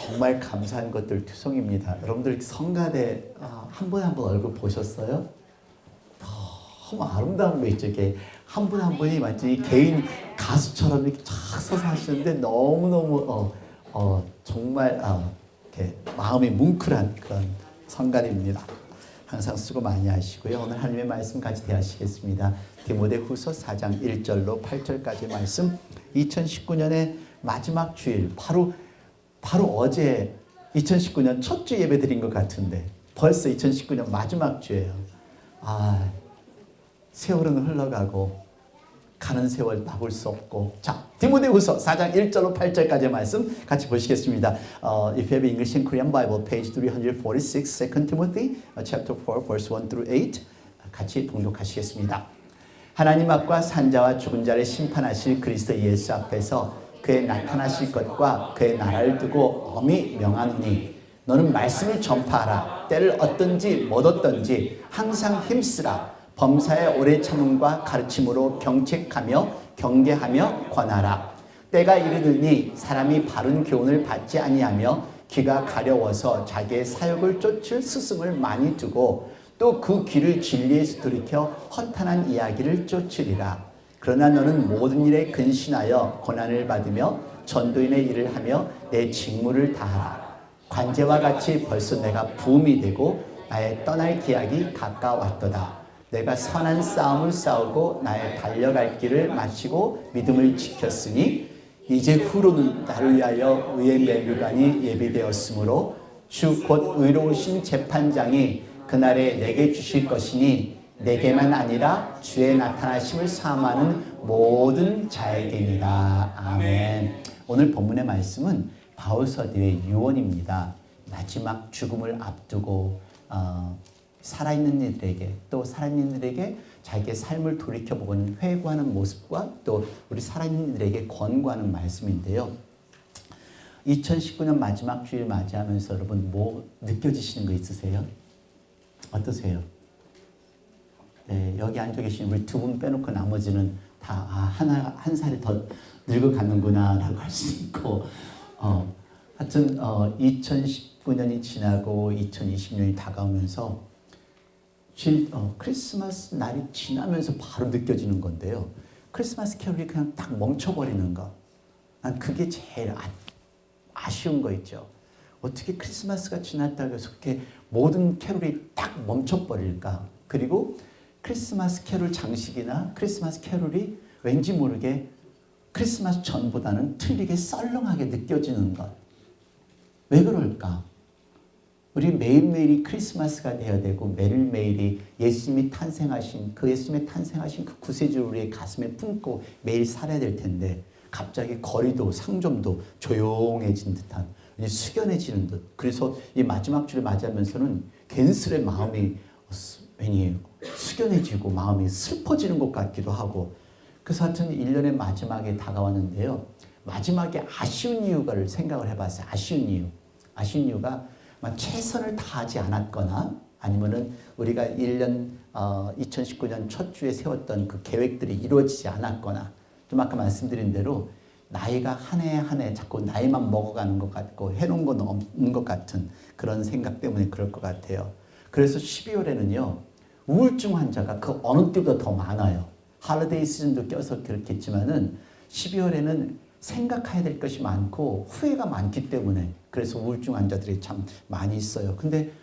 정말 감사한 것들 투성입니다. 여러분들 성가대 한 분 한 분 얼굴 보셨어요? 너무 아름다운 거 있죠. 이게 한 분 한 분이 마치 개인 가수처럼 이렇게 쫙 서서 하시는데 너무너무 정말 이렇게 마음이 뭉클한 그런 성가대입니다. 항상 수고 많이 하시고요. 오늘 하나님의 말씀 같이 대하시겠습니다. 디모데후서 4장 1절로 8절까지 말씀. 2019년의 마지막 주일, 바로 어제 2019년 첫 주 예배 드린 것 같은데 벌써 2019년 마지막 주예요. 세월은 흘러가고 가는 세월 막을 수 없고. 자, 디모데후서 4장 1절로 8절까지의 말씀 같이 보시겠습니다. If you have English and Korean Bible, page 346, 2 Timothy, chapter 4, verse 1 through 8 같이 봉독하시겠습니다. 하나님 앞과 산자와 죽은 자를 심판하실 그리스도 예수 앞에서 그의 나타나실 것과 그의 나라를 두고 엄히 명하노니 너는 말씀을 전파하라. 때를 얻든지 못 얻든지 항상 힘쓰라. 범사의 오래 참음과 가르침으로 경책하며 경계하며 권하라. 때가 이르더니 사람이 바른 교훈을 받지 아니하며 귀가 가려워서 자기의 사욕을 쫓을 스승을 많이 두고 또 그 귀를 진리에서 돌이켜 허탄한 이야기를 쫓으리라. 그러나 너는 모든 일에 근신하여 고난을 받으며 전도인의 일을 하며 내 직무를 다하라. 관제와 같이 벌써 내가 부음이 되고 나의 떠날 기약이 가까웠도다. 내가 선한 싸움을 싸우고 나의 달려갈 길을 마치고 믿음을 지켰으니 이제 후로는 나를 위하여 의의 면류관이 예비되었으므로 주 곧 의로우신 재판장이 그날에 내게 주실 것이니 내게만 아니라 주의 나타나심을 사모하는 모든 자에게니라. 아멘. 오늘 본문의 말씀은 바울서기의 유언입니다. 마지막 죽음을 앞두고 살아있는 이들에게 또 살아있는 이들에게 자기의 삶을 돌이켜보고는 회고하는 모습과 또 우리 살아있는 이들에게 권고하는 말씀인데요. 2019년 마지막 주일 맞이하면서 여러분 뭐 느껴지시는 거 있으세요? 어떠세요? 네, 여기 앉아 계신 우리 두 분 빼놓고 나머지는 다 한 살이 더 늙어가는구나 라고 할 수 있고 하여튼 2019년이 지나고 2020년이 다가오면서 크리스마스 날이 지나면서 바로 느껴지는 건데요. 크리스마스 캐롤이 그냥 딱 멈춰버리는 거. 난 그게 제일 아쉬운 거 있죠. 어떻게 크리스마스가 지났다고 해서 그렇게 모든 캐롤이 딱 멈춰버릴까. 그리고 크리스마스 캐롤 장식이나 크리스마스 캐롤이 왠지 모르게 크리스마스 전보다는 틀리게 썰렁하게 느껴지는 것. 왜 그럴까? 우리 매일매일이 크리스마스가 되어야 되고 매일매일이 예수님이 탄생하신 그 구세주를 우리의 가슴에 품고 매일 살아야 될 텐데 갑자기 거리도 상점도 조용해진 듯한 숙연해지는 듯. 그래서 이 마지막 주를 맞이하면서는 괜스레 마음이 괜히 숙연해지고 마음이 슬퍼지는 것 같기도 하고. 그래서 하여튼 1년의 마지막에 다가왔는데요. 마지막에 아쉬운 이유를 생각을 해봤어요. 아쉬운 이유가 최선을 다하지 않았거나 아니면은 우리가 2019년 첫 주에 세웠던 그 계획들이 이루어지지 않았거나 좀 아까 말씀드린 대로 나이가 한 해 한 해 자꾸 나이만 먹어가는 것 같고 해놓은 건 없는 것 같은 그런 생각 때문에 그럴 것 같아요. 그래서 12월에는요. 우울증 환자가 그 어느 때보다 더 많아요. 할리데이 시즌도 껴서 그렇겠지만은 12월에는 생각해야 될 것이 많고 후회가 많기 때문에 그래서 우울증 환자들이 참 많이 있어요. 근데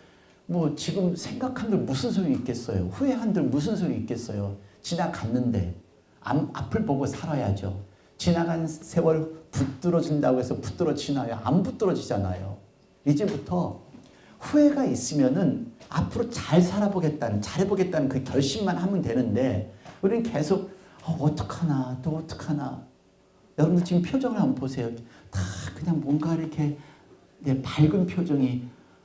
뭐 지금 생각한들 무슨 소용이 있겠어요. 후회한들 무슨 소용이 있겠어요. 지나갔는데 앞을 보고 살아야죠. 지나간 세월 붙들어진다고 해서 붙들어지나요? 안 붙들어지잖아요. 이제부터 후회가 있으면은 앞으로 잘 살아보겠다는, 잘해보겠다는 그 결심만 하면 되는데 우리는 계속 어떡하나 또 어떡하나. 여러분들 지금 표정을 한번 보세요. 다 그냥 뭔가 이렇게 밝은 표정이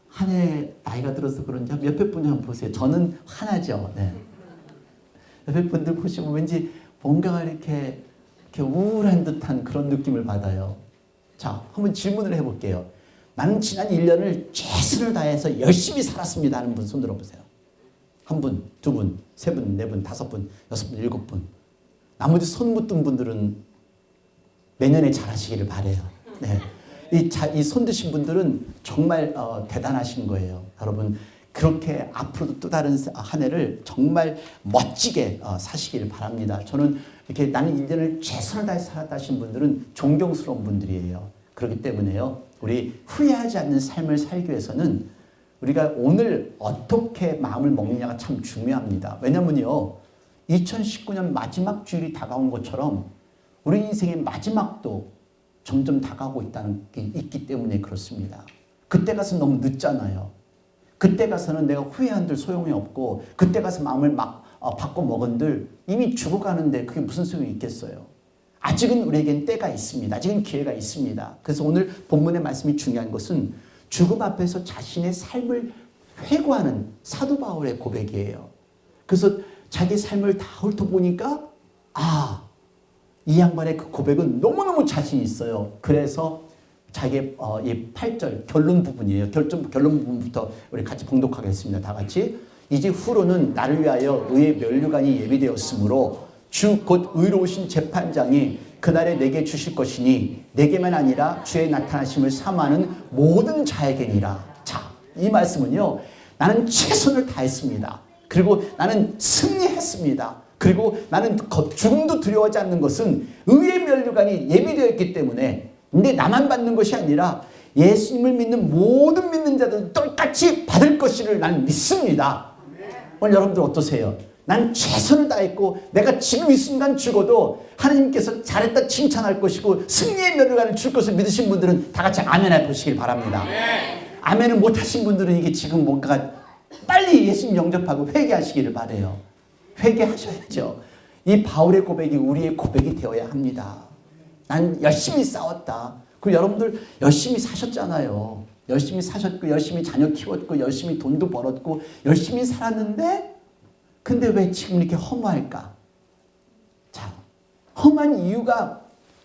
한 해 나이가 들어서 그런지 몇몇 분들 한번 보세요. 저는 화나죠. 네. 몇몇 분들 보시면 왠지 뭔가가 이렇게 우울한 듯한 그런 느낌을 받아요. 자, 한번 질문을 해볼게요. 나는 지난 1년을 최선을 다해서 열심히 살았습니다 하는 분 손 들어보세요. 한 분, 두 분, 세 분, 네 분, 다섯 분, 여섯 분, 일곱 분. 나머지 손 못 든 분들은 내년에 잘하시기를 바래요. 네. 이 손드신 분들은 정말 대단하신 거예요. 여러분 그렇게 앞으로도 또 다른 한 해를 정말 멋지게 사시길 바랍니다. 저는 이렇게 나는 1년을 최선을 다해 살았다 하신 분들은 존경스러운 분들이에요. 그렇기 때문에요. 우리 후회하지 않는 삶을 살기 위해서는 우리가 오늘 어떻게 마음을 먹느냐가 참 중요합니다. 왜냐면요. 2019년 마지막 주일이 다가온 것처럼 우리 인생의 마지막도 점점 다가오고 있다는 게 있기 때문에 그렇습니다. 그때 가서 너무 늦잖아요. 그때 가서는 내가 후회한들 소용이 없고 그때 가서 마음을 막 바꿔 먹은들 이미 죽어가는데 그게 무슨 소용이 있겠어요. 아직은 우리에겐 때가 있습니다. 아직은 기회가 있습니다. 그래서 오늘 본문의 말씀이 중요한 것은 죽음 앞에서 자신의 삶을 회고하는 사도 바울의 고백이에요. 그래서 자기 삶을 다 훑어보니까 이 양반의 그 고백은 너무너무 자신 있어요. 그래서 자기의 이 8절 결론 부분이에요. 결론 부분부터 우리 같이 봉독하겠습니다. 다 같이. 이제 후로는 나를 위하여 의의 면류관이 예비되었으므로 주 곧 의로우신 재판장이 그날에 내게 주실 것이니 내게만 아니라 주의 나타나심을 사모하는 모든 자에게니라. 자, 이 말씀은요. 나는 최선을 다했습니다. 그리고 나는 승리했습니다. 그리고 나는 죽음도 두려워하지 않는 것은 의의 면류관이 예비되어 있기 때문에 근데 나만 받는 것이 아니라 예수님을 믿는 모든 믿는 자들도 똑같이 받을 것을 나는 믿습니다. 오늘 여러분들 어떠세요? 난 최선을 다했고 내가 지금 이 순간 죽어도 하나님께서 잘했다 칭찬할 것이고 승리의 면류관을 줄 것을 믿으신 분들은 다 같이 아멘 해보시길 바랍니다. 아멘을 못하신 분들은 이게 지금 뭔가 빨리 예수님 영접하고 회개하시기를 바라요. 회개하셔야죠. 이 바울의 고백이 우리의 고백이 되어야 합니다. 난 열심히 싸웠다. 그리고 여러분들 열심히 사셨잖아요. 열심히 사셨고 열심히 자녀 키웠고 열심히 돈도 벌었고 열심히 살았는데 근데 왜 지금 이렇게 허무할까? 자, 험한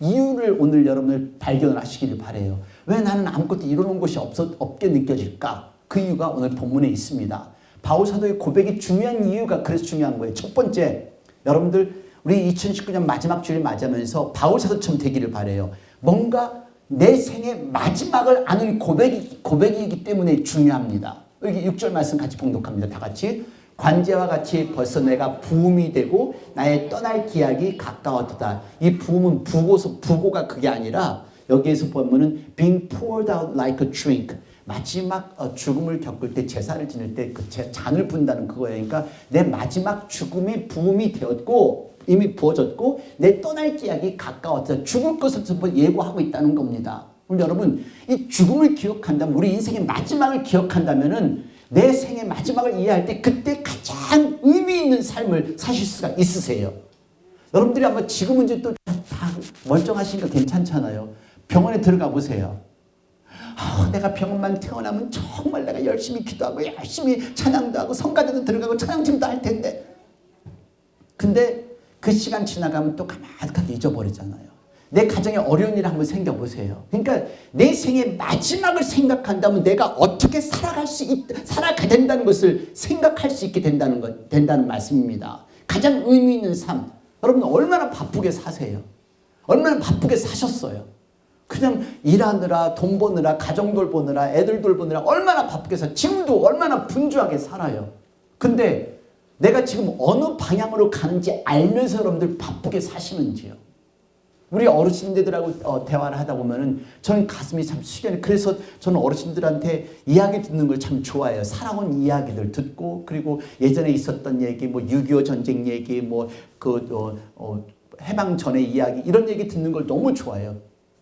이유를 오늘 여러분들 발견을 하시기를 바라요. 왜 나는 아무것도 이루는 것이 없게 느껴질까? 그 이유가 오늘 본문에 있습니다. 바울 사도의 고백이 중요한 이유가 그래서 중요한 거예요. 첫 번째, 여러분들 우리 2019년 마지막 주일 맞이하면서 바울 사도처럼 되기를 바라요. 뭔가 내 생의 마지막을 아는 고백이기 때문에 중요합니다. 여기 6절 말씀 같이 봉독합니다. 다 같이. 관제와 같이 벌써 내가 부음이 되고 나의 떠날 기약이 가까웠다. 이 부음은 부고가 그게 아니라 여기에서 보면은 being poured out like a drink. 마지막 죽음을 겪을 때 제사를 지낼 때 그 잔을 붓는다는 그거예요. 그러니까 내 마지막 죽음의 부음이 되었고 이미 부어졌고 내 떠날 기약이 가까웠다. 죽을 것을 예고하고 있다는 겁니다. 그럼 여러분 이 죽음을 기억한다면 우리 인생의 마지막을 기억한다면은 내 생의 마지막을 이해할 때 그때 가장 의미 있는 삶을 사실 수가 있으세요. 여러분들이 아마 지금은 이제 또 다 멀쩡하시니까 괜찮잖아요. 병원에 들어가 보세요. 내가 병원만 태어나면 정말 내가 열심히 기도하고 열심히 찬양도 하고 성가대도 들어가고 찬양팀도 할 텐데 근데 그 시간 지나가면 또 가만하게 잊어버리잖아요. 내 가정에 어려운 일 한번 생겨보세요. 그러니까 내 생의 마지막을 생각한다면 내가 어떻게 살아가야 된다는 것을 생각할 수 있게 된다는 말씀입니다. 가장 의미 있는 삶. 여러분 얼마나 바쁘게 사세요? 얼마나 바쁘게 사셨어요? 그냥 일하느라 돈 버느라 가정 돌보느라 애들 돌보느라 얼마나 바쁘게 지금도 얼마나 분주하게 살아요. 근데 내가 지금 어느 방향으로 가는지 알면서 여러분들 바쁘게 사시는지요? 우리 어르신들하고 대화를 하다 보면은 저는 가슴이 참 숙여요. 그래서 저는 어르신들한테 이야기 듣는 걸 참 좋아해요. 살아온 이야기들 듣고 그리고 예전에 있었던 얘기, 뭐 6.25 전쟁 얘기, 뭐 해방 전의 이야기 이런 얘기 듣는 걸 너무 좋아해요.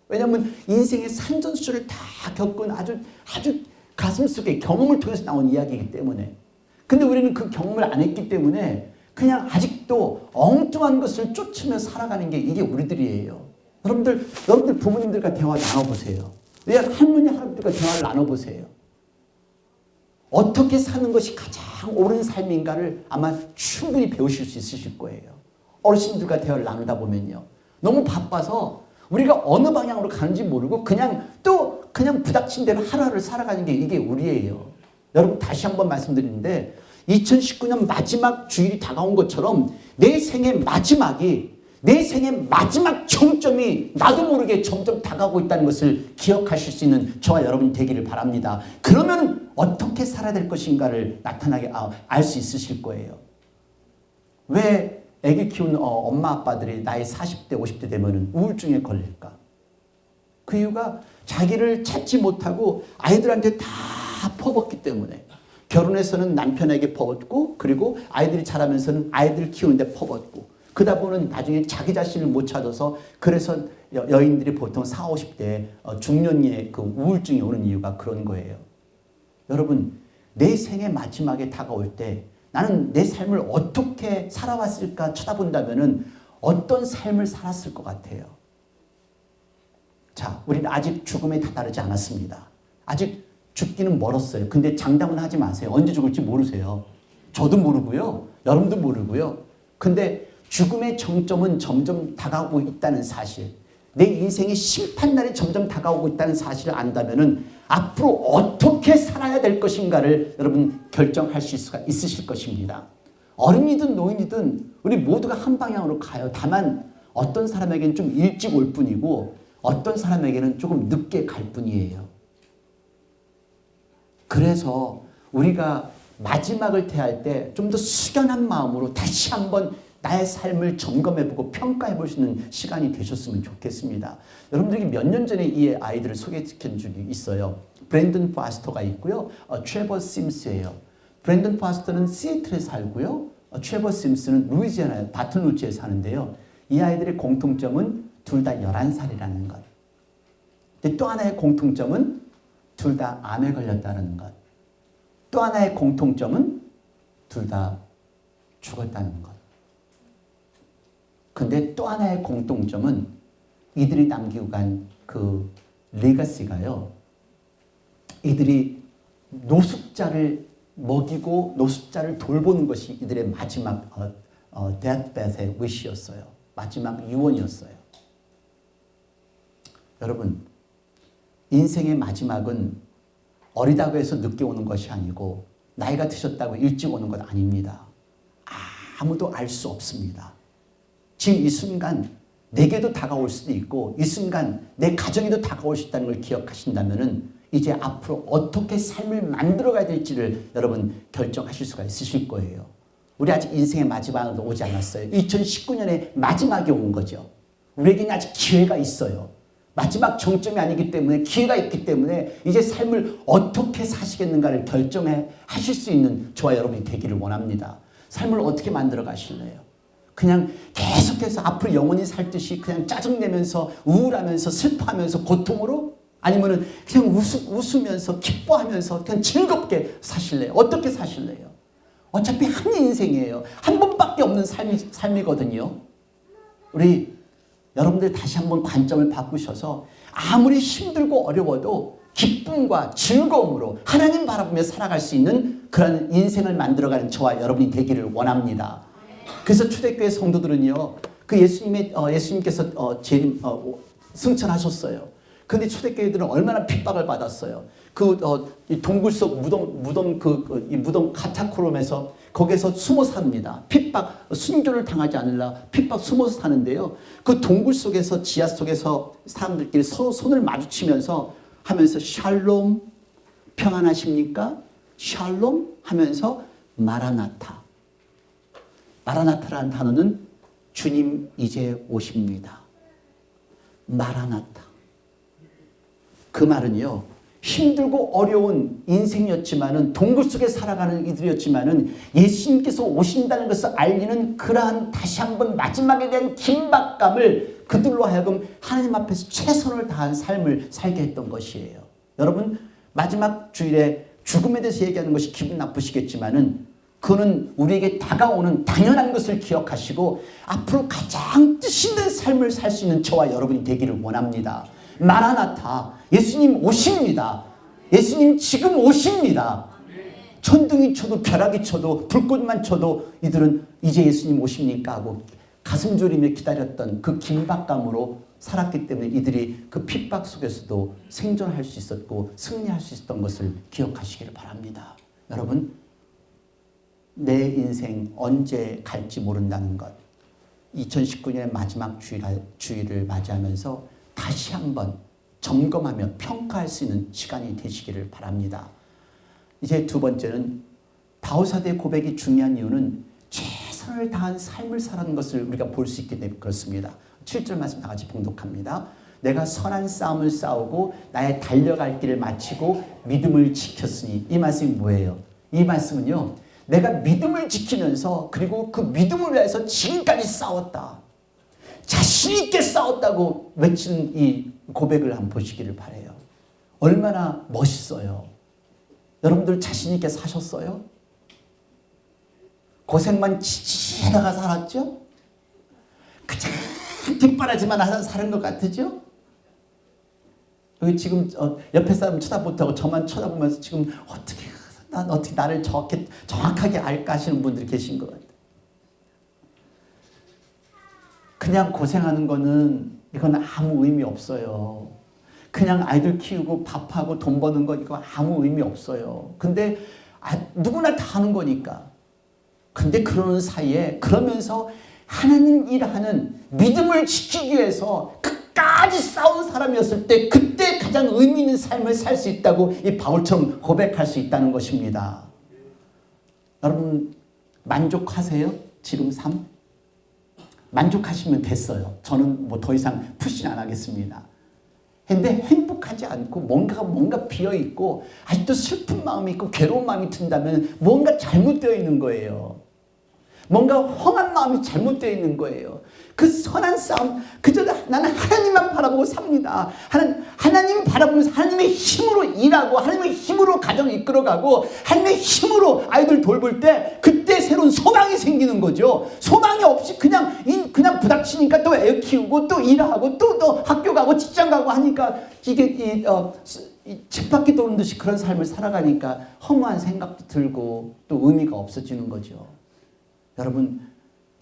왜냐하면 인생의 산전수전을 다 겪은 아주 가슴 속에 경험을 통해서 나온 이야기이기 때문에. 근데 우리는 그 경험을 안 했기 때문에 그냥 아직도 엉뚱한 것을 쫓으며 살아가는 게 이게 우리들이에요. 여러분들 부모님들과 대화 나눠보세요. 할머니 할아버지들과 대화를 나눠보세요. 어떻게 사는 것이 가장 옳은 삶인가를 아마 충분히 배우실 수 있으실 거예요. 어르신들과 대화를 나누다 보면요. 너무 바빠서 우리가 어느 방향으로 가는지 모르고 그냥 부닥친 대로 하루하루를 살아가는 게 이게 우리예요. 여러분 다시 한번 말씀드리는데 2019년 마지막 주일이 다가온 것처럼 내 생의 마지막이 내 생의 마지막 정점이 나도 모르게 점점 다가오고 있다는 것을 기억하실 수 있는 저와 여러분이 되기를 바랍니다. 그러면 어떻게 살아야 될 것인가를 나타나게 알 수 있으실 거예요. 왜 아기 키우는 엄마 아빠들이 나이 40대 50대 되면 우울증에 걸릴까? 그 이유가 자기를 찾지 못하고 아이들한테 다 퍼붓기 때문에. 결혼해서는 남편에게 퍼붓고, 그리고 아이들이 자라면서는 아이들 키우는데 퍼붓고, 그러다 보면 나중에 자기 자신을 못 찾아서, 그래서 여인들이 보통 40, 50대 중년기에 그 우울증이 오는 이유가 그런 거예요. 여러분, 내 생의 마지막에 다가올 때 나는 내 삶을 어떻게 살아왔을까 쳐다본다면은 어떤 삶을 살았을 것 같아요. 자, 우리는 아직 죽음에 다다르지 않았습니다. 아직 죽기는 멀었어요. 근데 장담은 하지 마세요. 언제 죽을지 모르세요. 저도 모르고요. 여러분도 모르고요. 근데 죽음의 정점은 점점 다가오고 있다는 사실, 내 인생의 심판날이 점점 다가오고 있다는 사실을 안다면은 앞으로 어떻게 살아야 될 것인가를 여러분 결정할 수가 있으실 것입니다. 어른이든 노인이든 우리 모두가 한 방향으로 가요. 다만 어떤 사람에게는 좀 일찍 올 뿐이고 어떤 사람에게는 조금 늦게 갈 뿐이에요. 그래서 우리가 마지막을 대할 때 좀 더 숙연한 마음으로 다시 한번 나의 삶을 점검해보고 평가해볼 수 있는 시간이 되셨으면 좋겠습니다. 여러분들에게 몇 년 전에 이 아이들을 소개시킨 적이 있어요. 브랜든 파스터가 있고요. 트레버 심스예요. 브랜든 파스터는 시애틀에 살고요. 트레버 심스는 루이지애나 바톤루즈에 사는데요. 이 아이들의 공통점은 둘 다 11살이라는 것. 근데 또 하나의 공통점은 둘 다 암에 걸렸다는 것. 또 하나의 공통점은 둘 다 죽었다는 것. 근데 또 하나의 공통점은 이들이 남기고 간 그 레거시가요. 이들이 노숙자를 먹이고 노숙자를 돌보는 것이 이들의 마지막 데스베스의 위시였어요. 마지막 유언이었어요. 여러분, 인생의 마지막은 어리다고 해서 늦게 오는 것이 아니고 나이가 드셨다고 일찍 오는 것 아닙니다. 아무도 알 수 없습니다. 지금 이 순간 내게도 다가올 수도 있고 이 순간 내 가정에도 다가올 수 있다는 걸 기억하신다면 이제 앞으로 어떻게 삶을 만들어가야 될지를 여러분 결정하실 수가 있으실 거예요. 우리 아직 인생의 마지막은 오지 않았어요. 2019년에 마지막이 온 거죠. 우리에게는 아직 기회가 있어요. 마지막 정점이 아니기 때문에 기회가 있기 때문에 이제 삶을 어떻게 사시겠는가를 결정하실 수 있는 저와 여러분이 되기를 원합니다. 삶을 어떻게 만들어 가실래요? 그냥 계속해서 앞으로 영원히 살 듯이 그냥 짜증내면서 우울하면서 슬퍼하면서 고통으로? 아니면은 그냥 웃으면서 기뻐하면서 그냥 즐겁게 사실래요? 어떻게 사실래요? 어차피 한 인생이에요. 한 번밖에 없는 삶이거든요. 우리 여러분들 다시 한번 관점을 바꾸셔서 아무리 힘들고 어려워도 기쁨과 즐거움으로 하나님 바라보며 살아갈 수 있는 그런 인생을 만들어가는 저와 여러분이 되기를 원합니다. 그래서 초대교회 성도들은요, 그 예수님께서 승천하셨어요. 근데 초대교회들은 얼마나 핍박을 받았어요. 동굴 속 무덤 카타콤에서 거기서 숨어 삽니다. 핍박, 순교를 당하지 않으려 핍박 숨어서 사는데요. 그 동굴 속에서, 지하 속에서 사람들끼리 서로 손을 마주치면서 하면서 샬롬, 평안하십니까? 샬롬 하면서 마라나타. 마라나타라는 단어는 주님 이제 오십니다. 마라나타. 그 말은요, 힘들고 어려운 인생이었지만은 동굴 속에 살아가는 이들이었지만은 예수님께서 오신다는 것을 알리는 그러한 다시 한번 마지막에 대한 긴박감을 그들로 하여금 하나님 앞에서 최선을 다한 삶을 살게 했던 것이에요. 여러분, 마지막 주일에 죽음에 대해서 얘기하는 것이 기분 나쁘시겠지만은 그는 우리에게 다가오는 당연한 것을 기억하시고 앞으로 가장 뜻 있는 삶을 살 수 있는 저와 여러분이 되기를 원합니다. 마라나타, 예수님 오십니다. 예수님 지금 오십니다. 천둥이 쳐도 벼락이 쳐도 불꽃만 쳐도 이들은 이제 예수님 오십니까 하고 가슴 졸이며 기다렸던 그 긴박감으로 살았기 때문에 이들이 그 핍박 속에서도 생존할 수 있었고 승리할 수 있었던 것을 기억하시기를 바랍니다. 여러분, 내 인생 언제 갈지 모른다는 것, 2019년의 마지막 주일을 맞이하면서 다시 한번 점검하며 평가할 수 있는 시간이 되시기를 바랍니다. 이제 두 번째는 바울사도의 고백이 중요한 이유는 최선을 다한 삶을 살아가는 것을 우리가 볼 수 있기 때문에 그렇습니다. 7절 말씀 다 같이 봉독합니다. 내가 선한 싸움을 싸우고 나의 달려갈 길을 마치고 믿음을 지켰으니. 이 말씀이 뭐예요? 이 말씀은요, 내가 믿음을 지키면서 그리고 그 믿음을 위해서 지금까지 싸웠다, 자신 있게 싸웠다고 외치는 이 고백을 한번 보시기를 바라요. 얼마나 멋있어요. 여러분들 자신 있게 사셨어요? 고생만 지지하다가 살았죠? 그냥 뒷바라지만 하다 사는 것 같으죠? 여기 지금 옆에 사람 쳐다 못하고 저만 쳐다보면서 지금 난 어떻게 나를 정확하게 알까 하시는 분들이 계신 것 같아요. 그냥 고생하는 거는 이건 아무 의미 없어요. 그냥 아이들 키우고 밥하고 돈 버는 건 이거 아무 의미 없어요. 근데 누구나 다 하는 거니까. 근데 그러는 사이에 그러면서 하나님 일하는 믿음을 지키기 위해서 끝까지 싸운 사람이었을 때 그때 가장 의미 있는 삶을 살 수 있다고 이 바울처럼 고백할 수 있다는 것입니다. 여러분 만족하세요? 지금 삶? 만족하시면 됐어요. 저는 뭐 더 이상 푸신 안 하겠습니다. 근데 행복하지 않고 뭔가 비어있고 아직도 슬픈 마음이 있고 괴로운 마음이 든다면 뭔가 잘못되어 있는 거예요. 뭔가 험한 마음이 잘못되어 있는 거예요. 그 선한 싸움, 그저 나는 하나님만 바라보고 삽니다. 하나님 바라보면서 하나님의 힘으로 일하고 하나님의 힘으로 가정을 이끌어가고 하나님의 힘으로 아이들 돌볼 때 그때 새로운 소망이 생기는 거죠. 소망이 없이 그냥 부닥치니까 또 애 키우고 또 일하고 또 학교 가고 직장 가고 하니까 이게 쳇바퀴 도는 듯이 그런 삶을 살아가니까 허무한 생각도 들고 또 의미가 없어지는 거죠. 여러분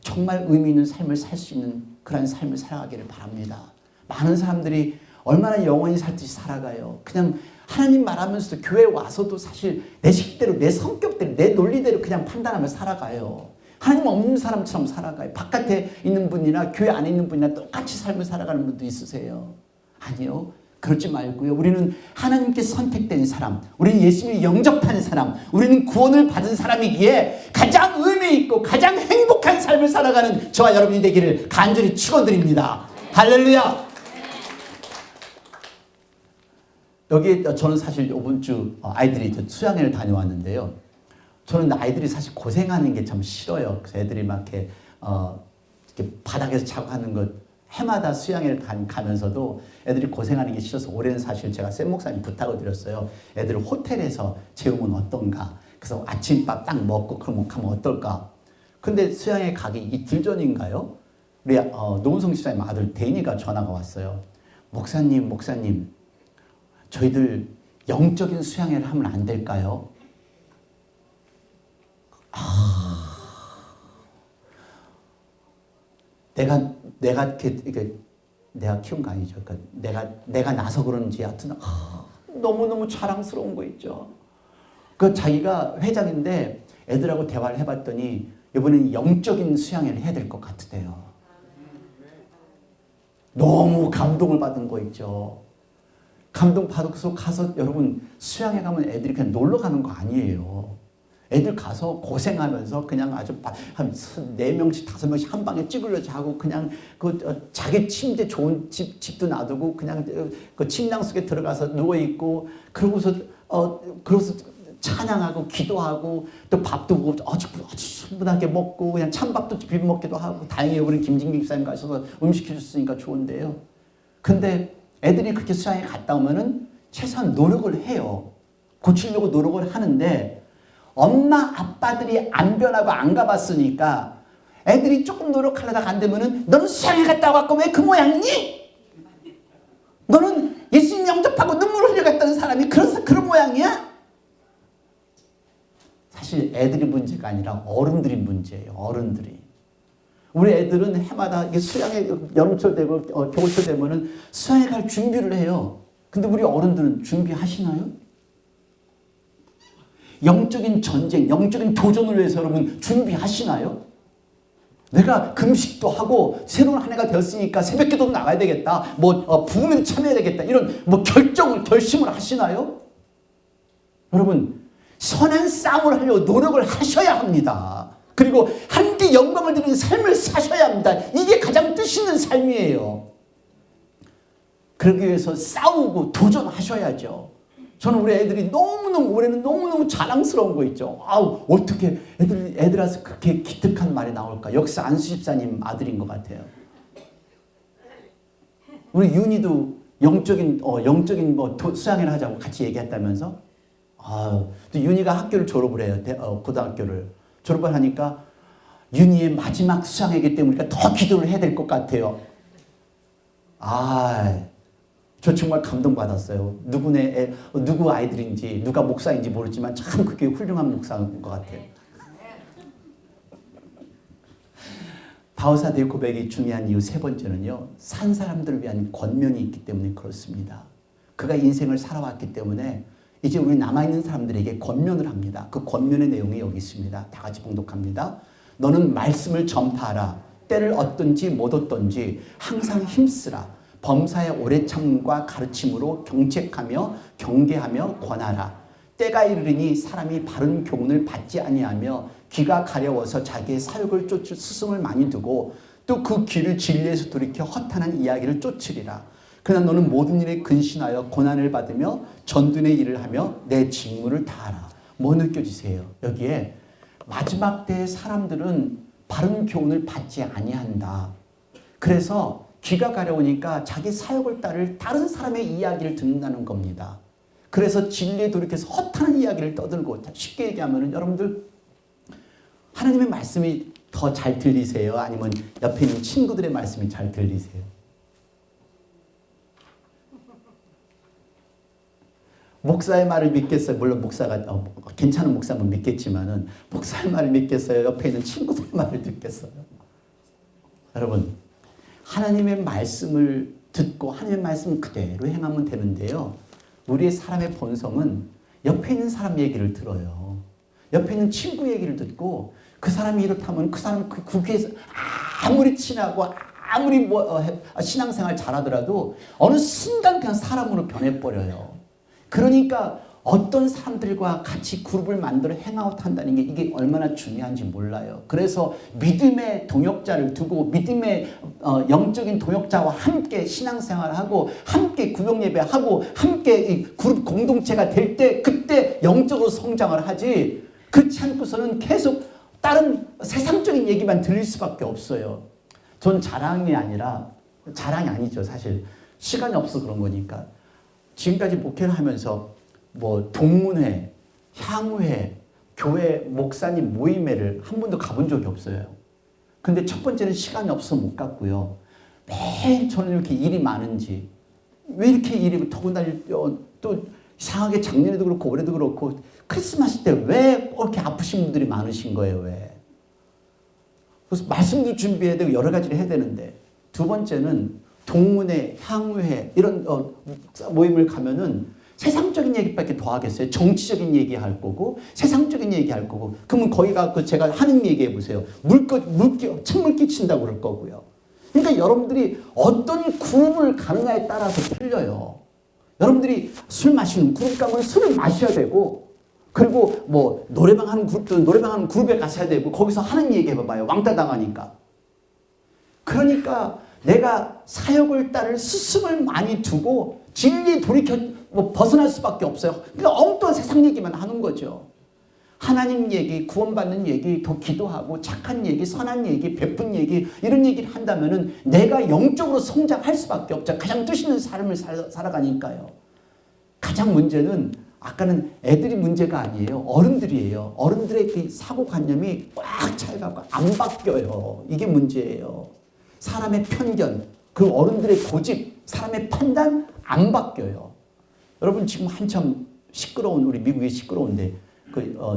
정말 의미 있는 삶을 살 수 있는 그런 삶을 살아가기를 바랍니다. 많은 사람들이 얼마나 영원히 살듯이 살아가요. 그냥 하나님 말하면서도 교회 와서도 사실 내 식대로 내 성격대로 내 논리대로 그냥 판단하며 살아가요. 하나님 없는 사람처럼 살아가요. 바깥에 있는 분이나 교회 안에 있는 분이나 똑같이 삶을 살아가는 분도 있으세요. 아니요. 그렇지 말고요. 우리는 하나님께 선택된 사람, 우리는 예수님을 영접한 사람, 우리는 구원을 받은 사람이기에 가장 의미 있고 가장 행복한 삶을 살아가는 저와 여러분이 되기를 간절히 축원드립니다. 할렐루야. 여기 저는 사실 이번 주 아이들이 수양회를 다녀왔는데요. 저는 아이들이 사실 고생하는 게 참 싫어요. 그래서 애들이 막 이렇게 바닥에서 자고 하는 것 해마다 수양회를 가면서도 애들이 고생하는 게 싫어서 올해는 사실 제가 샘 목사님 부탁을 드렸어요. 애들을 호텔에서 재우면 어떤가. 그래서 아침밥 딱 먹고 그럼 가면 어떨까. 근데 수양회 가기 이틀 전인가요? 우리 노은성 집사님 아들 데니가 전화가 왔어요. 목사님 저희들 영적인 수양회를 하면 안 될까요? 내가 키운 거 아니죠. 그러니까 내가 나서 그런지 하여튼 너무너무 자랑스러운 거 있죠. 그 자기가 회장인데 애들하고 대화를 해봤더니 이번에는 영적인 수양회를 해야 될 것 같으대요. 너무 감동을 받은 거 있죠. 감동 받아서 가서 여러분 수양회 가면 애들이 그냥 놀러 가는 거 아니에요. 애들 가서 고생하면서 그냥 아주 한 4명씩 5명씩 한 방에 찌그러 자고 그냥 자기 침대 좋은 집도 놔두고 그냥 그 침낭 속에 들어가서 누워있고 그러고서 찬양하고 기도하고 또 밥도 아주 충분하게 먹고 그냥 찬밥도 비벼 먹기도 하고 다행히 이번에 김진기 집사님 가셔서 음식 해줬으니까 좋은데요. 근데 애들이 그렇게 수양에 갔다 오면은 최소한 노력을 해요. 고치려고 노력을 하는데 엄마 아빠들이 안 변하고 안 가봤으니까 애들이 조금 노력하려다가 안 되면은 너는 수양회 갔다 왔고 왜 그 모양이니? 너는 예수님 영접하고 눈물을 흘려갔다는 사람이 그런 모양이야? 사실 애들이 문제가 아니라 어른들이 문제예요. 어른들이. 우리 애들은 해마다 수양회 여름철 되고 겨울철 되면은 수양회 갈 준비를 해요. 근데 우리 어른들은 준비하시나요? 영적인 전쟁, 영적인 도전을 위해서 여러분 준비하시나요? 내가 금식도 하고 새로운 한 해가 되었으니까 새벽기도도 나가야 되겠다. 부흥회도 참여해야 되겠다. 이런 결심을 하시나요? 여러분, 선한 싸움을 하려고 노력을 하셔야 합니다. 그리고 하나님께 영광을 드리는 삶을 사셔야 합니다. 이게 가장 뜻 있는 삶이에요. 그러기 위해서 싸우고 도전하셔야죠. 저는 우리 애들이 올해는 너무너무 자랑스러운 거 있죠. 어떻게 애들아서 그렇게 기특한 말이 나올까? 역시 안수 집사님 아들인 것 같아요. 우리 윤희도 영적인 수양회를 하자고 같이 얘기했다면서? 또 윤희가 학교를 졸업을 해요. 고등학교를. 졸업을 하니까 윤희의 마지막 수양회이기 때문에 우리가 더 기도를 해야 될 것 같아요. 저 정말 감동받았어요. 누구 아이들인지, 누가 목사인지 모르지만 참 그게 훌륭한 목사인 것 같아요. 바오사대의 고백이 중요한 이유 세 번째는요. 산 사람들을 위한 권면이 있기 때문에 그렇습니다. 그가 인생을 살아왔기 때문에 이제 우리 남아있는 사람들에게 권면을 합니다. 그 권면의 내용이 여기 있습니다. 다 같이 봉독합니다. 너는 말씀을 전파하라. 때를 얻든지 못 얻든지 항상 힘쓰라. 범사의 오래 참음과 가르침으로 경책하며 경계하며 권하라. 때가 이르리니 사람이 바른 교훈을 받지 아니하며 귀가 가려워서 자기의 사욕을 쫓을 스승을 많이 두고 또 그 귀를 진리에서 돌이켜 허탄한 이야기를 쫓으리라. 그러나 너는 모든 일에 근신하여 고난을 받으며 전둔의 일을 하며 내 직무를 다하라. 뭐 느껴지세요? 여기에 마지막 때의 사람들은 바른 교훈을 받지 아니한다. 그래서 귀가 가려우니까 자기 사욕을 따를 다른 사람의 이야기를 듣는다는 겁니다. 그래서 진리에 돌이켜서 허탄한 이야기를 떠들고, 쉽게 얘기하면 여러분들 하나님의 말씀이 더 잘 들리세요? 아니면 옆에 있는 친구들의 말씀이 잘 들리세요? 목사의 말을 믿겠어요? 물론 목사가 괜찮은 목사면 믿겠지만은 목사의 말을 믿겠어요? 옆에 있는 친구들의 말을 듣겠어요? 여러분, 하나님의 말씀을 듣고 하나님의 말씀 그대로 행하면 되는데요. 우리의 사람의 본성은 옆에 있는 사람 얘기를 들어요. 옆에 있는 친구 얘기를 듣고 그 사람이 이렇다면 그 사람 그 귀에서 아무리 친하고 아무리 신앙생활 잘하더라도 어느 순간 그냥 사람으로 변해버려요. 그러니까 어떤 사람들과 같이 그룹을 만들어 행아웃 한다는 게 이게 얼마나 중요한지 몰라요. 그래서 믿음의 동역자를 두고 믿음의 영적인 동역자와 함께 신앙생활하고 함께 구역예배하고 함께 이 그룹 공동체가 될 때 그때 영적으로 성장을 하지, 그렇지 않고서는 계속 다른 세상적인 얘기만 들릴 수밖에 없어요. 전 자랑이 아니죠. 사실 시간이 없어 그런 거니까. 지금까지 목회를 하면서 동문회, 향후회, 교회 목사님 모임회를 한 번도 가본 적이 없어요. 근데 첫 번째는 시간이 없어서 못 갔고요. 매일 저는 이렇게 일이 많은지, 왜 이렇게 일이 더군다나 또 이상하게 작년에도 그렇고 올해도 그렇고 크리스마스 때 왜 이렇게 아프신 분들이 많으신 거예요? 왜? 그래서 말씀도 준비해야 되고 여러 가지를 해야 되는데, 두 번째는 동문회, 향후회 이런 모임을 가면은 세상적인 얘기밖에 더 하겠어요? 정치적인 얘기 할 거고 세상적인 얘기 할 거고, 그러면 거기 가서 제가 하는 얘기해 보세요. 찬물 끼친다고 그럴 거고요. 그러니까 여러분들이 어떤 그룹을 가느냐에 따라서 틀려요. 여러분들이 술 마시는 그룹 가면 술을 마셔야 되고, 그리고 노래방 하는 그룹도 노래방 하는 그룹에 가셔야 되고, 거기서 하는 얘기 해봐봐요. 왕따 당하니까. 그러니까 내가 사역을 따를 스승을 많이 두고 진리에 돌이켜 벗어날 수밖에 없어요. 그러니까 엉뚱한 세상 얘기만 하는 거죠. 하나님 얘기, 구원받는 얘기, 더 기도하고 착한 얘기, 선한 얘기, 베푼 얘기, 이런 얘기를 한다면은 내가 영적으로 성장할 수밖에 없죠. 가장 뜻 있는 삶을 살아가니까요. 가장 문제는 아까는 애들이 문제가 아니에요. 어른들이에요. 어른들의 그 사고관념이 꽉 차여갖고 안 바뀌어요. 이게 문제예요. 사람의 편견, 그 어른들의 고집, 사람의 판단 안 바뀌어요. 여러분 지금 한참 시끄러운, 우리 미국이 시끄러운데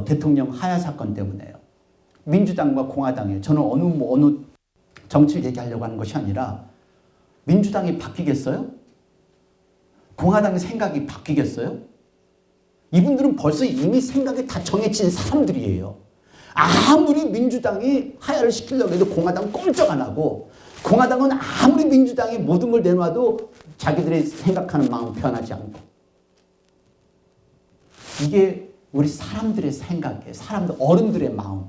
대통령 하야 사건 때문에요. 민주당과 공화당이에요. 저는 어느 정치를 얘기하려고 하는 것이 아니라, 민주당이 바뀌겠어요? 공화당의 생각이 바뀌겠어요? 이분들은 벌써 이미 생각이 다 정해진 사람들이에요. 아무리 민주당이 하야를 시키려고 해도 공화당은 꼼짝 안 하고, 공화당은 아무리 민주당이 모든 걸 내놔도 자기들이 생각하는 마음 변하지 않고. 이게 우리 사람들의 생각이에요. 사람들, 어른들의 마음.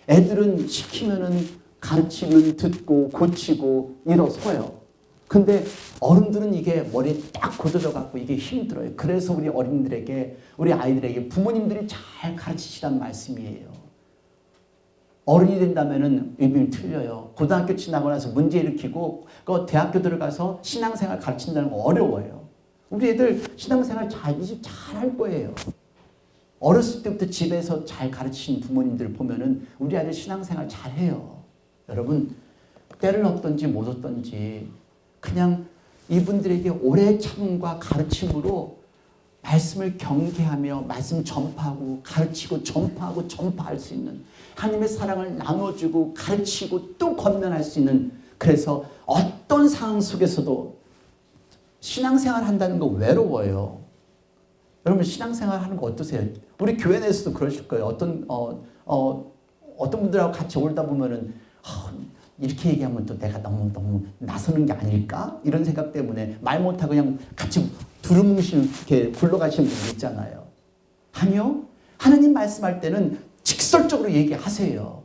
애들은 시키면은 가르치면 듣고 고치고 일어서요. 근데 어른들은 이게 머리에 딱 굳어져 갖고 이게 힘들어요. 그래서 우리 어린들에게, 우리 아이들에게 부모님들이 잘 가르치시라는 말씀이에요. 어른이 된다면은 의미는 틀려요. 고등학교 지나고 나서 문제 일으키고 그 대학교 들어가서 신앙생활 가르친다는 거 어려워요. 우리 애들 신앙생활 이제 잘 할 거예요. 어렸을 때부터 집에서 잘 가르치신 부모님들 보면은 우리 아이들 신앙생활 잘 해요. 여러분, 때를 얻든지 못 얻든지 그냥 이분들에게 오래 참음과 가르침으로 말씀을 경계하며 말씀 전파하고 가르치고 전파하고 전파할 수 있는, 하나님의 사랑을 나눠주고 가르치고 또 건면할 수 있는, 그래서 어떤 상황 속에서도 신앙생활 한다는 거 외로워요. 여러분 신앙생활 하는 거 어떠세요? 우리 교회 내에서도 그러실 거예요. 어떤 분들하고 같이 올다 보면은 이렇게 얘기하면 또 내가 너무 나서는 게 아닐까? 이런 생각 때문에 말 못하고 그냥 같이 두루뭉실 이렇게 굴러가시는 분들 있잖아요. 아니요. 하나님 말씀할 때는 직설적으로 얘기하세요.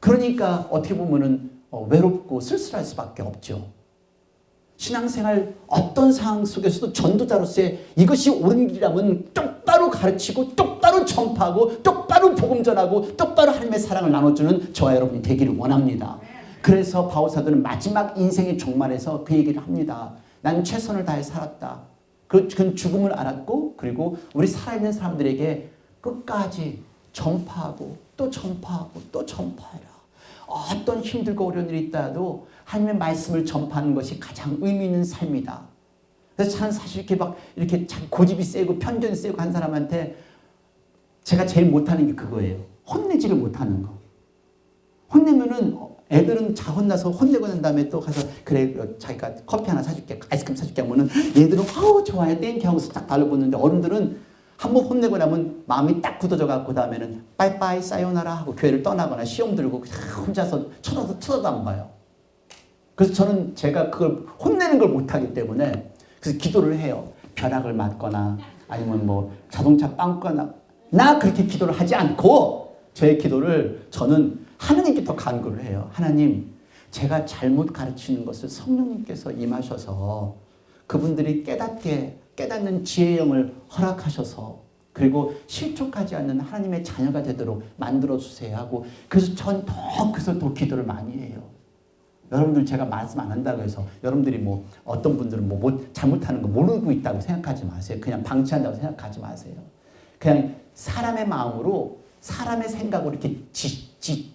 그러니까 어떻게 보면은 외롭고 쓸쓸할 수밖에 없죠. 신앙생활 어떤 상황 속에서도 전도자로서의 이것이 옳은 길이라면 똑바로 가르치고 똑바로 전파하고 똑바로 복음 전하고 똑바로 하나님의 사랑을 나눠주는 저와 여러분이 되기를 원합니다. 그래서 바울사도는 마지막 인생의 종말에서 그 얘기를 합니다. 난 최선을 다해 살았다. 그건 죽음을 알았고, 그리고 우리 살아있는 사람들에게 끝까지 전파하고 또 전파하고 또 전파해라. 어떤 힘들고 어려운 일이 있다도 하나님의 말씀을 전파하는 것이 가장 의미 있는 삶이다. 그래서 저는 사실 이렇게 고집이 세고 편견이 세고 한 사람한테 제가 제일 못하는 게 그거예요. 혼내지를 못하는 거. 혼내면은 애들은 다 혼나서 혼내고 난 다음에 또 가서 그래 자기가 커피 하나 사줄게, 아이스크림 사줄게 하면은 얘들은 좋아해 땡큐 하고서 딱 달라붙는데, 어른들은 한번 혼내고 나면 마음이 딱 굳어져 갖고 그 다음에는 빠이빠이 사요나라 하고 교회를 떠나거나 시험 들고 혼자서 쳐다도 안 봐요. 그래서 저는 제가 그걸 혼내는 걸 못하기 때문에 그래서 기도를 해요. 벼락을 맞거나 아니면 뭐 자동차 빵거나, 나 그렇게 기도를 하지 않고 저의 기도를 저는 하나님께 더 간구를 해요. 하나님, 제가 잘못 가르치는 것을 성령님께서 임하셔서 그분들이 깨닫는 지혜의 영을 허락하셔서, 그리고 실족하지 않는 하나님의 자녀가 되도록 만들어주세요 하고, 그래서 전 그래서 더 기도를 많이 해요. 여러분들 제가 말씀 안 한다고 해서 여러분들이 어떤 분들은 잘못하는 거 모르고 있다고 생각하지 마세요. 그냥 방치한다고 생각하지 마세요. 그냥 사람의 마음으로, 사람의 생각으로 이렇게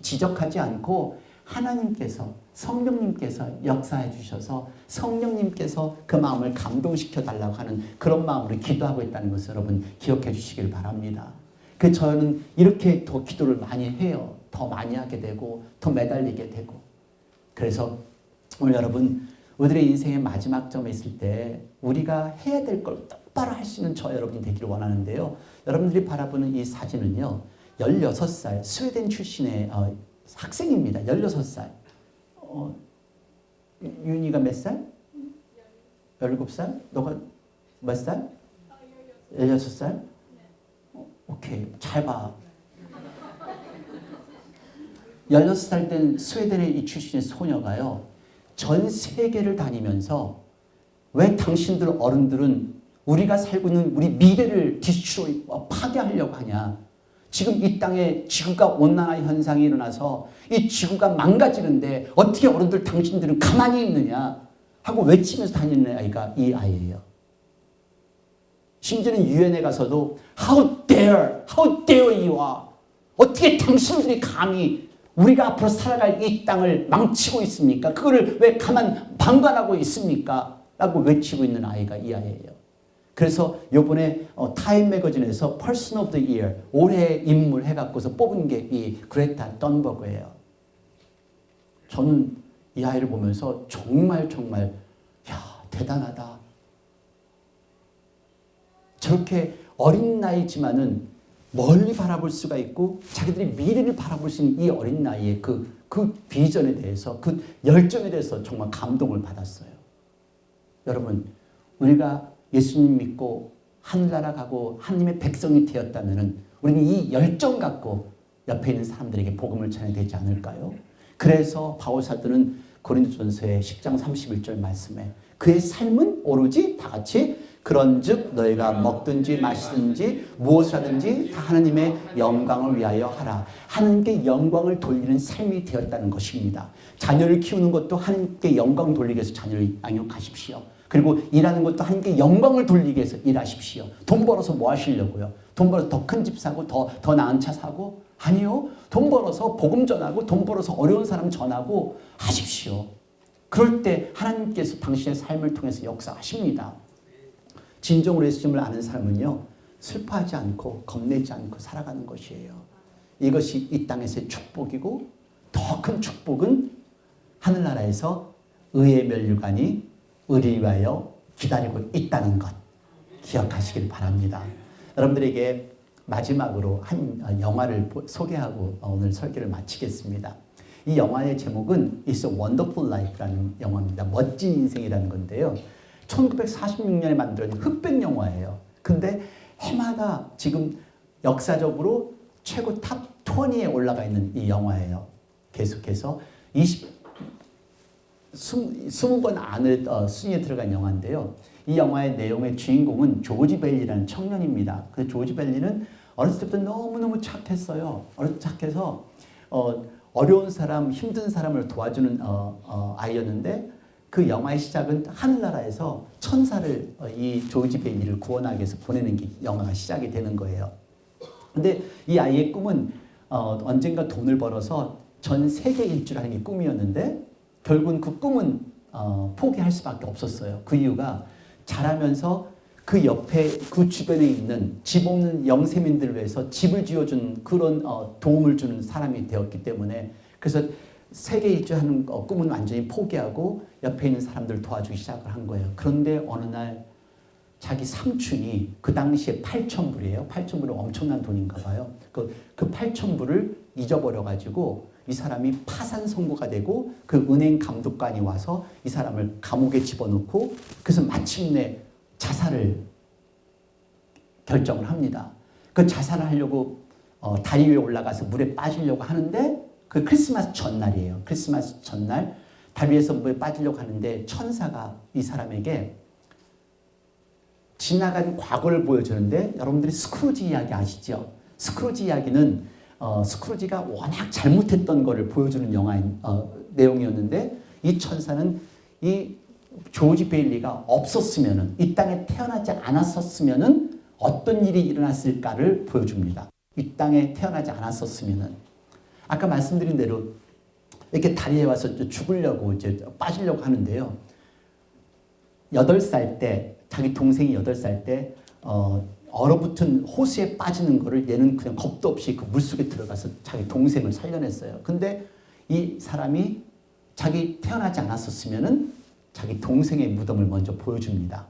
지적하지 않고 하나님께서, 성령님께서 역사해 주셔서 성령님께서 그 마음을 감동시켜 달라고 하는 그런 마음으로 기도하고 있다는 것을 여러분 기억해 주시길 바랍니다. 저는 이렇게 더 기도를 많이 해요. 더 많이 하게 되고 더 매달리게 되고. 그래서 오늘 여러분, 우리들의 인생의 마지막 점에 있을 때 우리가 해야 될 걸 똑바로 할 수 있는 저 여러분이 되기를 원하는데요. 여러분들이 바라보는 이 사진은요, 16살 스웨덴 출신의 학생입니다. 16살. 윤희가 몇 살? 17살? 너가 몇 살? 16살? 오케이, 잘 봐. 16살 된 스웨덴의 이 출신의 소녀가요, 전 세계를 다니면서 왜 당신들 어른들은 우리가 살고 있는 우리 미래를 파괴하려고 하냐. 지금 이 땅에 지구가 온난화 현상이 일어나서 이 지구가 망가지는데 어떻게 어른들 당신들은 가만히 있느냐 하고 외치면서 다니는 아이가 이 아이예요. 심지어는 유엔에 가서도 How dare you are. 어떻게 당신들이 감히 우리가 앞으로 살아갈 이 땅을 망치고 있습니까? 그거를 왜 방관하고 있습니까? 라고 외치고 있는 아이가 이 아이예요. 그래서 요번에 타임 매거진에서 Person of the Year, 올해의 인물 해갖고서 뽑은 게 이 그레타 썬버그예요. 저는 이 아이를 보면서 정말 대단하다. 저렇게 어린 나이지만은 멀리 바라볼 수가 있고 자기들이 미래를 바라볼 수 있는 이 어린 나이에 그 비전에 대해서 그 열정에 대해서 정말 감동을 받았어요. 여러분, 우리가 예수님 믿고 하늘나라 가고 하나님의 백성이 되었다면 우리는 이 열정 갖고 옆에 있는 사람들에게 복음을 전해야 되지 않을까요? 그래서 바울 사도는 고린도전서의 10장 31절 말씀에 그의 삶은 오로지 다 같이 그런즉 너희가 먹든지 마시든지 무엇을 하든지 다 하나님의 영광을 위하여 하라. 하나님께 영광을 돌리는 삶이 되었다는 것입니다. 자녀를 키우는 것도 하나님께 영광 돌리기 위해서 자녀를 양육하십시오. 그리고 일하는 것도 하나님께 영광을 돌리기 위해서 일하십시오. 돈 벌어서 뭐 하시려고요? 돈 벌어서 더 큰 집 사고 더 나은 차 사고? 아니요. 돈 벌어서 복음 전하고 돈 벌어서 어려운 사람 전하고 하십시오. 그럴 때 하나님께서 당신의 삶을 통해서 역사하십니다. 진정으로 예수님을 아는 삶은요, 슬퍼하지 않고 겁내지 않고 살아가는 것이에요. 이것이 이 땅에서의 축복이고 더 큰 축복은 하늘나라에서 의의 멸류관이 의를 위하여 기다리고 있다는 것 기억하시길 바랍니다. 여러분들에게 마지막으로 한 영화를 소개하고 오늘 설교를 마치겠습니다. 이 영화의 제목은 It's a Wonderful Life라는 영화입니다. 멋진 인생이라는 건데요. 1946년에 만든 흑백 영화예요. 근데 해마다 지금 역사적으로 최고 탑 20에 올라가 있는 이 영화예요. 계속해서 20권 안에 순위에 들어간 영화인데요. 이 영화의 내용의 주인공은 조지 벨리라는 청년입니다. 그 조지 벨리는 어렸을 때부터 너무너무 착했어요. 착해서 어려운 사람, 힘든 사람을 도와주는 아이였는데 그 영화의 시작은 하늘나라에서 천사를 이 조지 벨리를 구원하기 위해서 보내는 게 영화가 시작이 되는 거예요. 근데 이 아이의 꿈은 언젠가 돈을 벌어서 전 세계 일주를 하는 게 꿈이었는데 결국은 그 꿈은 포기할 수밖에 없었어요. 그 이유가 자라면서 그 옆에 그 주변에 있는 집 없는 영세민들을 위해서 집을 지어준 그런 도움을 주는 사람이 되었기 때문에 그래서 세계 일주하는 꿈은 완전히 포기하고 옆에 있는 사람들 도와주기 시작을 한 거예요. 그런데 어느 날 자기 삼촌이 그 당시에 8,000불이에요. 8,000불은 엄청난 돈인가 봐요. 그 8,000불을 잊어버려가지고 이 사람이 파산 선고가 되고 그 은행 감독관이 와서 이 사람을 감옥에 집어넣고 그래서 마침내 자살을 결정을 합니다. 그 자살을 하려고 다리 위에 올라가서 물에 빠지려고 하는데 그 크리스마스 전날이에요. 크리스마스 전날 다리 위에서 물에 빠지려고 하는데 천사가 이 사람에게 지나간 과거를 보여주는데 여러분들이 스크루지 이야기 아시죠? 스크루지 이야기는 스크루지가 워낙 잘못했던 것을 보여주는 영화인 내용이었는데 이 천사는 이 조지 베일리가 없었으면은 이 땅에 태어나지 않았었으면은 어떤 일이 일어났을까를 보여줍니다. 이 땅에 태어나지 않았었으면은 아까 말씀드린 대로 이렇게 다리에 와서 죽으려고 이제 빠지려고 하는데요. 8살 때 자기 동생이 8살 때 얼어붙은 호수에 빠지는 거를 얘는 그냥 겁도 없이 그 물속에 들어가서 자기 동생을 살려냈어요. 근데 이 사람이 자기 태어나지 않았었으면은 자기 동생의 무덤을 먼저 보여줍니다.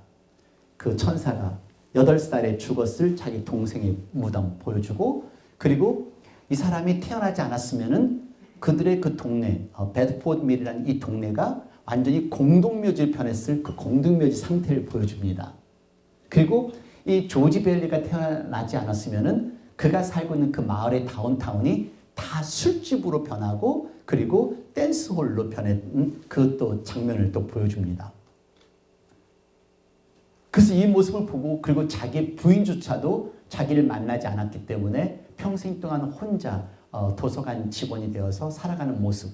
그 천사가 8살에 죽었을 자기 동생의 무덤 보여주고 그리고 이 사람이 태어나지 않았으면은 그들의 그 동네 베드포드 밀이라는 이 동네가 완전히 공동묘지를 변했을 그 공동묘지 상태를 보여줍니다. 그리고 이 조지 벨리가 태어나지 않았으면은 그가 살고 있는 그 마을의 다운타운이 다 술집으로 변하고 그리고 댄스홀로 변한 그 또 장면을 또 보여줍니다. 그래서 이 모습을 보고 그리고 자기 부인조차도 자기를 만나지 않았기 때문에 평생 동안 혼자 도서관 직원이 되어서 살아가는 모습.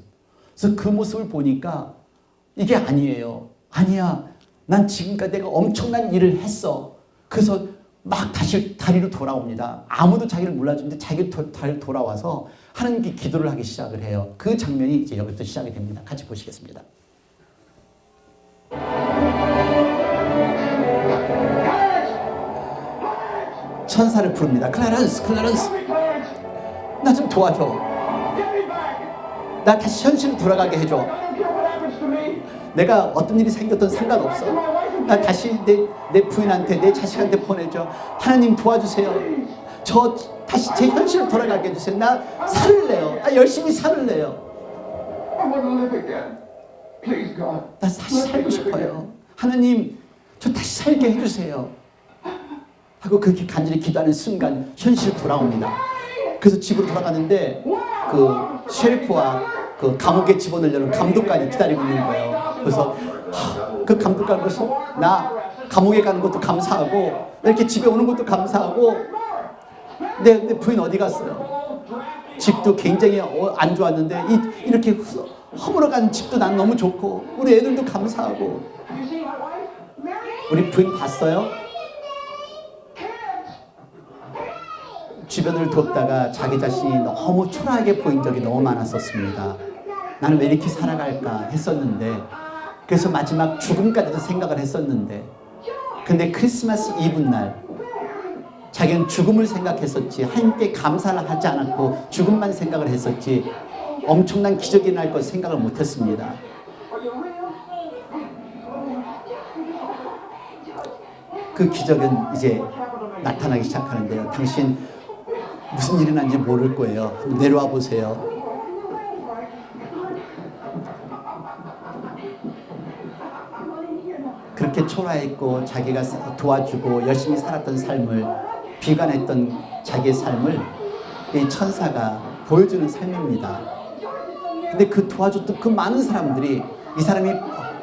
그래서 그 모습을 보니까 이게 아니에요. 아니야. 난 지금까지 내가 엄청난 일을 했어. 그래서 막 다시 다리로 돌아옵니다. 아무도 자기를 몰라주는데 자기 다리로 돌아와서 하나님께 기도를 하기 시작을 해요. 그 장면이 이제 여기부터 시작이 됩니다. 같이 보시겠습니다. 천사를 부릅니다. 클라런스, 클라런스. 나 좀 도와줘. 나 다시 현실로 돌아가게 해줘. 내가 어떤 일이 생겼든 상관없어. 나 다시 내 부인한테 내 자식한테 보내줘. 하나님 도와주세요. 저 다시 제 현실로 돌아가게 해주세요. 나 살을 내요. 나 열심히 살을 내요. 나 다시 살고 싶어요. 하나님, 저 다시 살게 해주세요. 하고 그렇게 간절히 기도하는 순간 현실로 돌아옵니다. 그래서 집으로 돌아가는데 그 셰리프와 그 감옥에 집어넣으려는 감독관이 기다리고 있는 거예요. 그래서 그 감독관 보서 나 감옥에 가는 것도 감사하고 이렇게 집에 오는 것도 감사하고 내 부인 어디 갔어요? 집도 굉장히 안 좋았는데 이렇게 허물어간 집도 난 너무 좋고 우리 애들도 감사하고. 우리 부인 봤어요? 주변을 돕다가 자기 자신이 너무 초라하게 보인 적이 너무 많았었습니다. 나는 왜 이렇게 살아갈까 했었는데, 그래서 마지막 죽음까지도 생각을 했었는데, 근데 크리스마스 이브 날 자기는 죽음을 생각했었지 하나님께 감사를 하지 않았고 죽음만 생각을 했었지 엄청난 기적이 날 것 생각을 못했습니다. 그 기적은 이제 나타나기 시작하는데요. 당신 무슨 일이 난지 모를 거예요. 내려와 보세요. 그렇게 초라했고 자기가 도와주고 열심히 살았던 삶을 비관했던 자기의 삶을 이 천사가 보여주는 삶입니다. 근데 그 도와줬던 그 많은 사람들이 이 사람이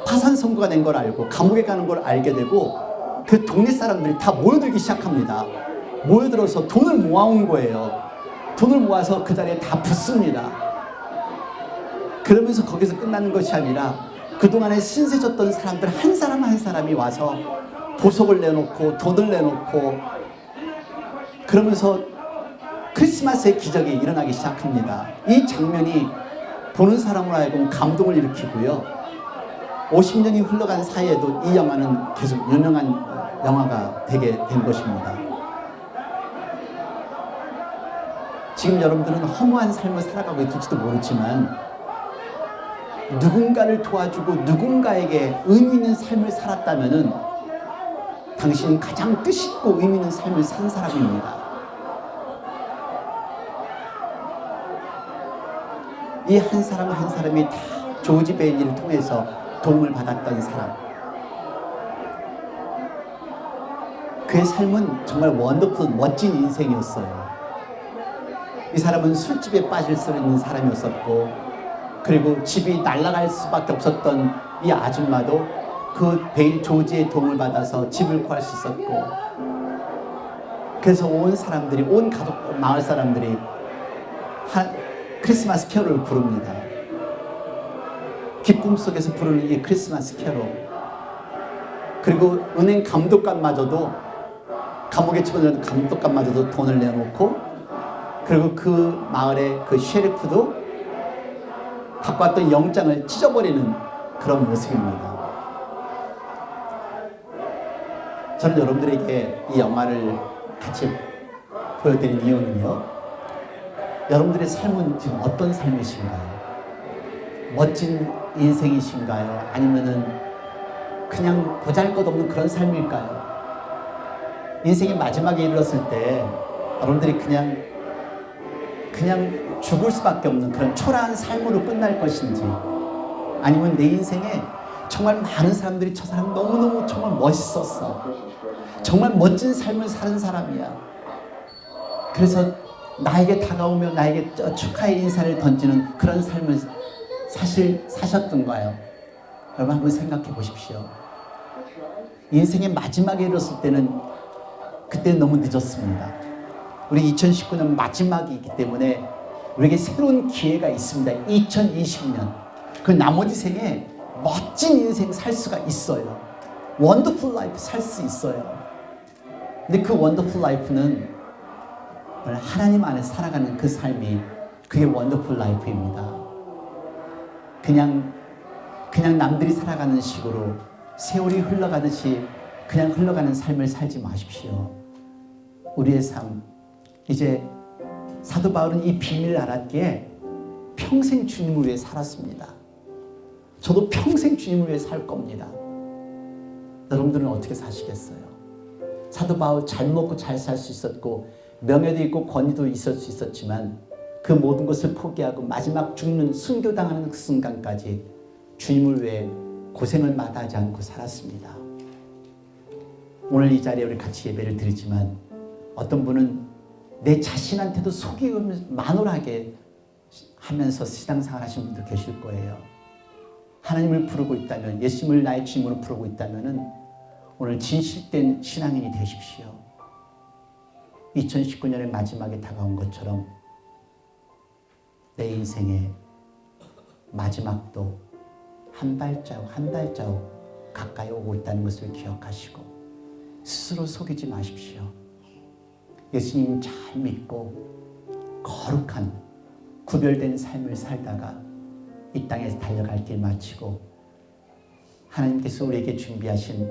파산 선고가 된 걸 알고 감옥에 가는 걸 알게 되고 그 동네 사람들이 다 모여들기 시작합니다. 모여들어서 돈을 모아온 거예요. 돈을 모아서 그 자리에 다 붓습니다. 그러면서 거기서 끝나는 것이 아니라 그동안에 신세졌던 사람들 한 사람 한 사람이 와서 보석을 내놓고 돈을 내놓고 그러면서 크리스마스의 기적이 일어나기 시작합니다. 이 장면이 보는 사람으로 하여금 감동을 일으키고요. 50년이 흘러간 사이에도 이 영화는 계속 유명한 영화가 되게 된 것입니다. 지금 여러분들은 허무한 삶을 살아가고 있을지도 모르지만 누군가를 도와주고 누군가에게 의미 있는 삶을 살았다면은 당신은 가장 뜻있고 의미 있는 삶을 산 사람입니다. 이 한 사람 한 사람이 다 조지 베일리를 통해서 도움을 받았던 사람. 그의 삶은 정말 원더풀 멋진 인생이었어요. 이 사람은 술집에 빠질 수 있는 사람이었었고 그리고 집이 날아갈 수밖에 없었던 이 아줌마도 그 베일 조지의 도움을 받아서 집을 구할 수 있었고 그래서 온 사람들이 온 가족 마을 사람들이 크리스마스 캐롤을 부릅니다. 기쁨 속에서 부르는 이 크리스마스 캐롤. 그리고 은행 감독관마저도 감옥에 집어넣은 감독관마저도 돈을 내놓고 그리고 그 마을의 그 셰리프도 갖고 왔던 영장을 찢어버리는 그런 모습입니다. 저는 여러분들에게 이 영화를 같이 보여드린 이유는요. 여러분들의 삶은 지금 어떤 삶이신가요? 멋진 인생이신가요? 아니면은 그냥 보잘것없는 그런 삶일까요? 인생의 마지막에 이르렀을 때 여러분들이 그냥 죽을 수밖에 없는 그런 초라한 삶으로 끝날 것인지 아니면 내 인생에 정말 많은 사람들이 저 사람 너무너무 정말 멋있었어. 정말 멋진 삶을 사는 사람이야. 그래서 나에게 다가오며 나에게 축하의 인사를 던지는 그런 삶을 사실 사셨던가요? 여러분 한번 생각해 보십시오. 인생의 마지막에 이르렀을 때는 그때는 너무 늦었습니다. 우리 2019년 마지막이기 때문에 우리에게 새로운 기회가 있습니다. 2020년. 그 나머지 생에 멋진 인생 살 수가 있어요. 원더풀 라이프 살 수 있어요. 근데 그 원더풀 라이프는 하나님 안에 살아가는 그 삶이 그게 원더풀 라이프입니다. 그냥 남들이 살아가는 식으로 세월이 흘러가듯이 그냥 흘러가는 삶을 살지 마십시오. 우리의 삶, 이제 사도 바울은 이 비밀을 알았기에 평생 주님을 위해 살았습니다. 저도 평생 주님을 위해 살 겁니다. 여러분들은 어떻게 사시겠어요? 사도 바울 잘 먹고 잘 살 수 있었고 명예도 있고 권위도 있을 수 있었지만 그 모든 것을 포기하고 마지막 죽는 순교당하는 그 순간까지 주님을 위해 고생을 마다하지 않고 살았습니다. 오늘 이 자리에 우리 같이 예배를 드리지만 어떤 분은 내 자신한테도 속이면서 만홀하게 하면서 신앙생활 하시는 분도 계실 거예요. 하나님을 부르고 있다면, 예수님을 나의 주님으로 부르고 있다면 오늘 진실된 신앙인이 되십시오. 2019년의 마지막에 다가온 것처럼 내 인생의 마지막도 한 발자국 한 발자국 가까이 오고 있다는 것을 기억하시고 스스로 속이지 마십시오. 예수님 잘 믿고 거룩한 구별된 삶을 살다가 이 땅에서 달려갈 길 마치고 하나님께서 우리에게 준비하신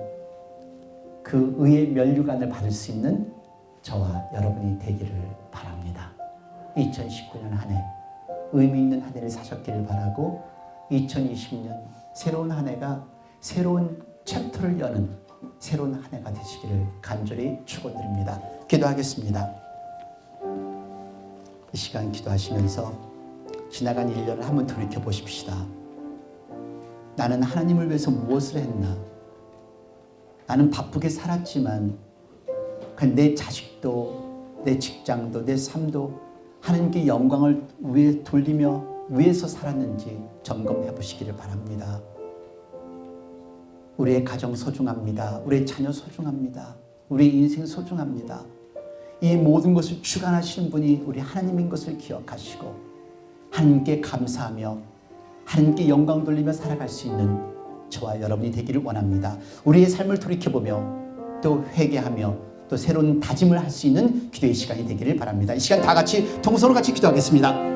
그 의의 면류관을 받을 수 있는 저와 여러분이 되기를 바랍니다. 2019년 한 해 의미 있는 한 해를 사셨기를 바라고 2020년 새로운 한 해가 새로운 챕터를 여는 새로운 한 해가 되시기를 간절히 축원드립니다. 기도하겠습니다. 이 시간 기도하시면서 지나간 1년을 한번 돌이켜 보십시다. 나는 하나님을 위해서 무엇을 했나? 나는 바쁘게 살았지만 내 자식도 내 직장도 내 삶도 하나님께 영광을 위해 돌리며 위해서 살았는지 점검해 보시기를 바랍니다. 우리의 가정 소중합니다. 우리의 자녀 소중합니다. 우리의 인생 소중합니다. 이 모든 것을 주관하시는 분이 우리 하나님인 것을 기억하시고 하나님께 감사하며 하나님께 영광 돌리며 살아갈 수 있는 저와 여러분이 되기를 원합니다. 우리의 삶을 돌이켜보며 또 회개하며 또 새로운 다짐을 할 수 있는 기도의 시간이 되기를 바랍니다. 이 시간 다 같이 통성으로 같이 기도하겠습니다.